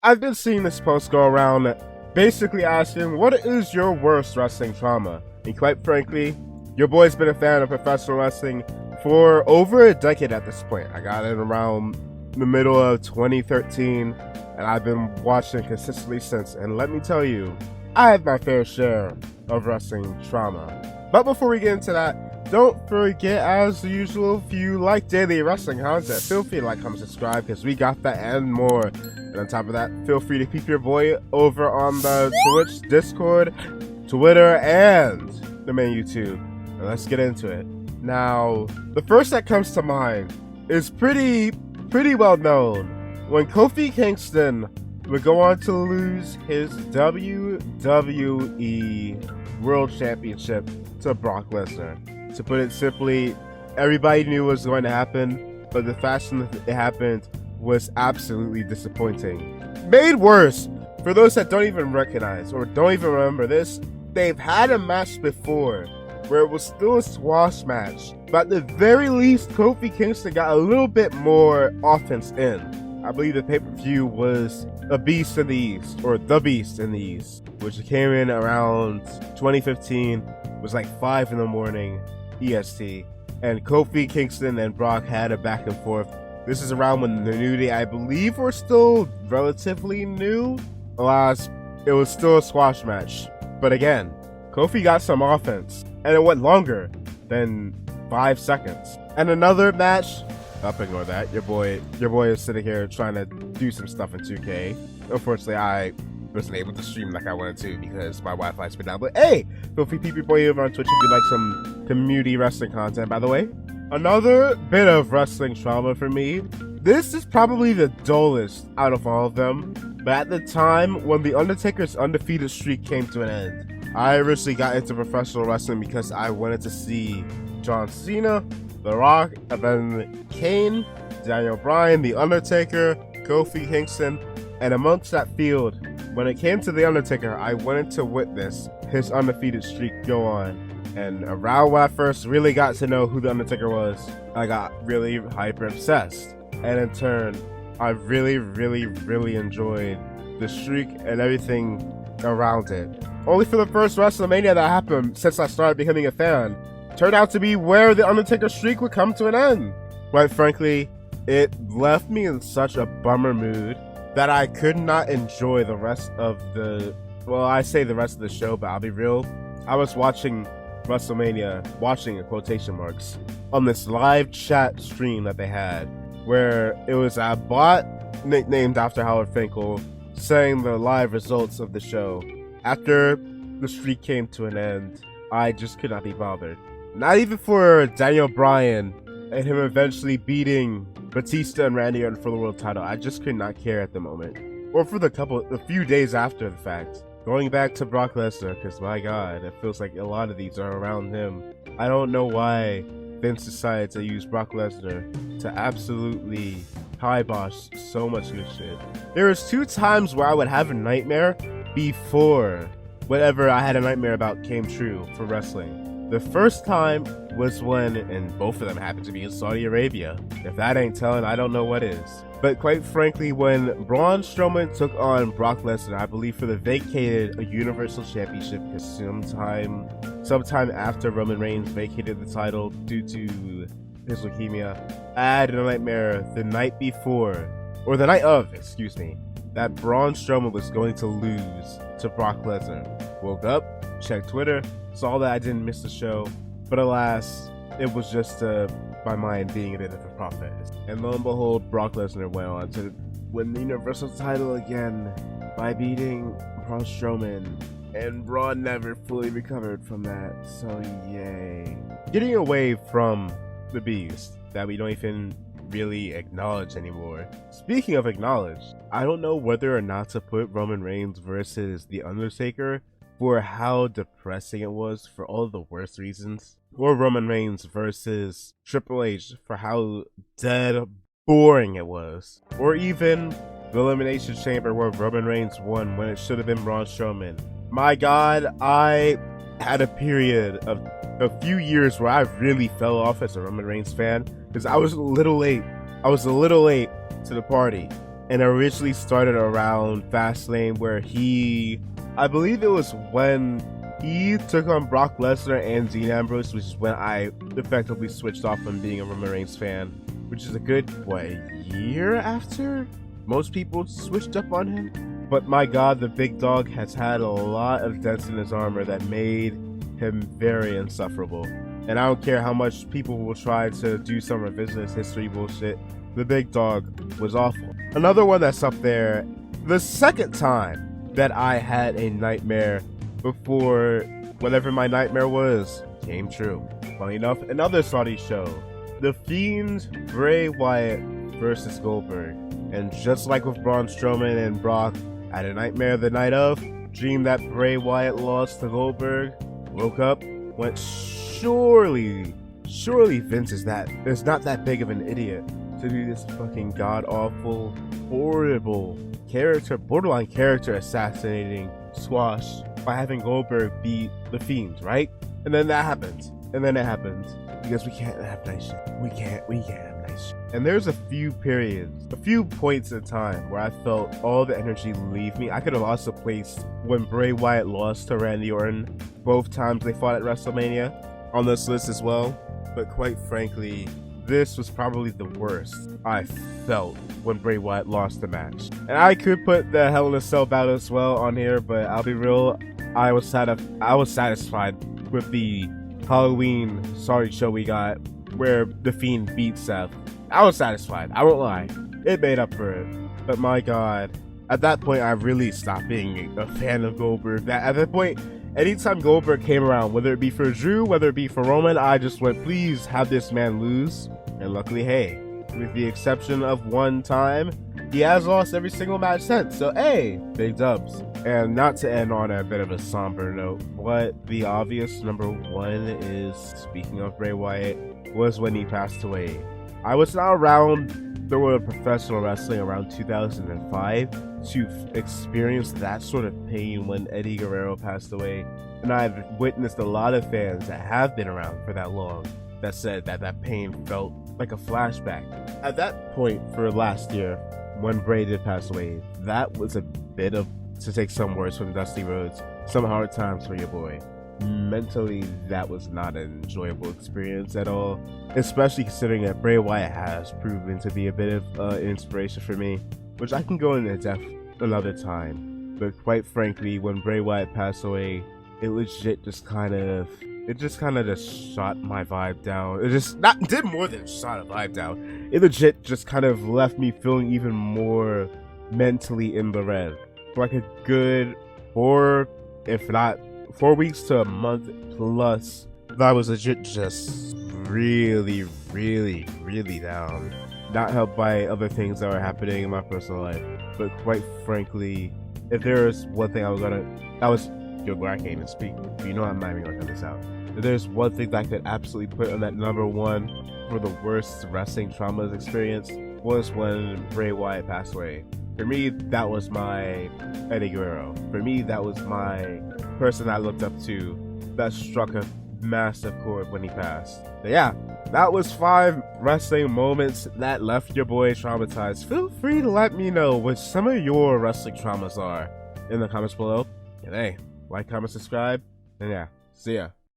I've been seeing this post go around basically asking, what is your worst wrestling trauma? And quite frankly, your boy's been a fan of professional wrestling for over a decade at this point. I got it around the middle of 2013, and I've been watching consistently since. And let me tell you, I have my fair share of wrestling trauma. But before we get into that, don't forget, as usual, if you like daily wrestling content, feel free to like, comment, subscribe, because we got that and more. And on top of that, feel free to keep your boy over on the Twitch, Discord, Twitter, and the main YouTube. And let's get into it. Now, the first that comes to mind is pretty well known. When Kofi Kingston would go on to lose his WWE World Championship to Brock Lesnar. To put it simply, everybody knew what was going to happen, but the fashion that it happened was absolutely disappointing. Made worse, for those that don't even recognize or don't even remember this, they've had a match before where it was still a squash match, but at the very least, Kofi Kingston got a little bit more offense in. I believe the pay-per-view was A Beast in the East, or The Beast in the East, which came in around 2015, was like 5 in the morning EST, and Kofi Kingston and Brock had a back and forth. This is around when the New Day, I believe, were still relatively new. Alas, it was still a squash match, but again, Kofi got some offense, and it went longer than 5 seconds. And another match, ignore that. Your boy is sitting here trying to do some stuff in 2K. Unfortunately, I wasn't able to stream like I wanted to because my Wi-Fi's been down. But hey, feel free to keep your boy over on Twitch if you like some community wrestling content, by the way. Another bit of wrestling trauma for me. This is probably the dullest out of all of them. But at the time, when The Undertaker's undefeated streak came to an end, I originally got into professional wrestling because I wanted to see John Cena, The Rock, and then Kane, Daniel Bryan, The Undertaker, Kofi Kingston, and amongst that field, when it came to The Undertaker, I wanted to witness his undefeated streak go on. And around when I first really got to know who The Undertaker was, I got really hyper obsessed. And in turn, I really enjoyed the streak and everything around it. Only for the first WrestleMania that happened since I started becoming a fan turned out to be where the Undertaker streak would come to an end. Quite frankly, it left me in such a bummer mood that I could not enjoy the rest of the, well, I say the rest of the show, but I'll be real, I was watching WrestleMania, watching in quotation marks, on this live chat stream that they had, where it was a bot nicknamed after Howard Finkel saying the live results of the show. After the streak came to an end, I just could not be bothered. Not even for Daniel Bryan and him eventually beating Batista and Randy Orton for the world title. I just could not care at the moment. Or for a few days after the fact. Going back to Brock Lesnar, because my god, it feels like a lot of these are around him. I don't know why Vince decided to use Brock Lesnar to absolutely kibosh so much good shit. There was 2 times where I would have a nightmare before whatever I had a nightmare about came true for wrestling. The first time was when, and both of them happened to be in Saudi Arabia. If that ain't telling, I don't know what is. But quite frankly, when Braun Strowman took on Brock Lesnar, I believe for the vacated Universal Championship, because sometime after Roman Reigns vacated the title due to his leukemia, I had a nightmare the night before, or the night of, excuse me, that Braun Strowman was going to lose to Brock Lesnar. Woke up, checked Twitter, saw that I didn't miss the show, but alas, it was just my mind being a bit of a prophet. And lo and behold, Brock Lesnar went on to win the Universal title again by beating Braun Strowman, and Braun never fully recovered from that, so yay. Getting away from the Beast that we don't even really acknowledge anymore. Speaking of acknowledge, I don't know whether or not to put Roman Reigns versus The Undertaker for how depressing it was for all the worst reasons, or Roman Reigns versus Triple H for how dead boring it was, or even the Elimination Chamber where Roman Reigns won when it should have been Braun Strowman. My god, I had a period of a few years where I really fell off as a Roman Reigns fan because I was a little late to the party. and originally started around Fastlane, where I believe it was when he took on Brock Lesnar and Dean Ambrose, which is when I effectively switched off from being a Roman Reigns fan, which is a good, a year after most people switched up on him. But my god, the big dog has had a lot of dents in his armor that made him very insufferable. And I don't care how much people will try to do some revisionist history bullshit, the big dog was awful. Another one that's up there, the second time that I had a nightmare before whatever my nightmare was came true. Funny enough, another Saudi show, The Fiend, Bray Wyatt versus Goldberg. And just like with Braun Strowman and Brock, I had a nightmare the night of, dreamed that Bray Wyatt lost to Goldberg, woke up, went surely Vince is not that big of an idiot to do this fucking god-awful, horrible character, borderline character assassinating squash by having Goldberg beat The Fiend, right? And then that happens. And then it happens. Because we can't have nice shit. We can't have nice shit. And there's a few points in time where I felt all the energy leave me. I could have also placed when Bray Wyatt lost to Randy Orton, both times they fought at WrestleMania, on this list as well. But quite frankly, this was probably the worst I felt when Bray Wyatt lost the match. And I could put the Hell in a Cell battle as well on here, but I'll be real, I was satisfied with the Halloween Saudi show we got where The Fiend beat Seth. I was satisfied, I won't lie. It made up for it. But my god, at that point I really stopped being a fan of Goldberg. At that point, anytime Goldberg came around, whether it be for Drew, whether it be for Roman, I just went, please have this man lose. And luckily, hey, with the exception of one time, he has lost every single match since. So hey, big dubs. And not to end on a bit of a somber note, but the obvious number one is, speaking of Bray Wyatt, was when he passed away. I was not around the world of professional wrestling around 2005 to experience that sort of pain when Eddie Guerrero passed away. And I've witnessed a lot of fans that have been around for that long that said that pain felt like a flashback. At that point for last year, when Bray did pass away, that was a bit of, to take some words from Dusty Rhodes, some hard times for your boy. Mentally, that was not an enjoyable experience at all, especially considering that Bray Wyatt has proven to be a bit of an inspiration for me, which I can go into depth another time. But quite frankly, when Bray Wyatt passed away, it legit just kind of shot my vibe down. It just did more than shot a vibe down. It legit just kind of left me feeling even more mentally in the red for like a good 4 weeks to a month plus. I was legit just really down. Not helped by other things that were happening in my personal life. But quite frankly, if there was one thing I can't even speak. You know I'm not even gonna cut this out. If there's one thing that I could absolutely put on that number one for the worst wrestling traumas experience, was when Bray Wyatt passed away. For me, that was my Eddie Guerrero. For me, that was my person I looked up to that struck a massive chord when he passed. But yeah, that was 5 wrestling moments that left your boy traumatized. Feel free to let me know what some of your wrestling traumas are in the comments below. And hey, like, comment, subscribe, and yeah, see ya.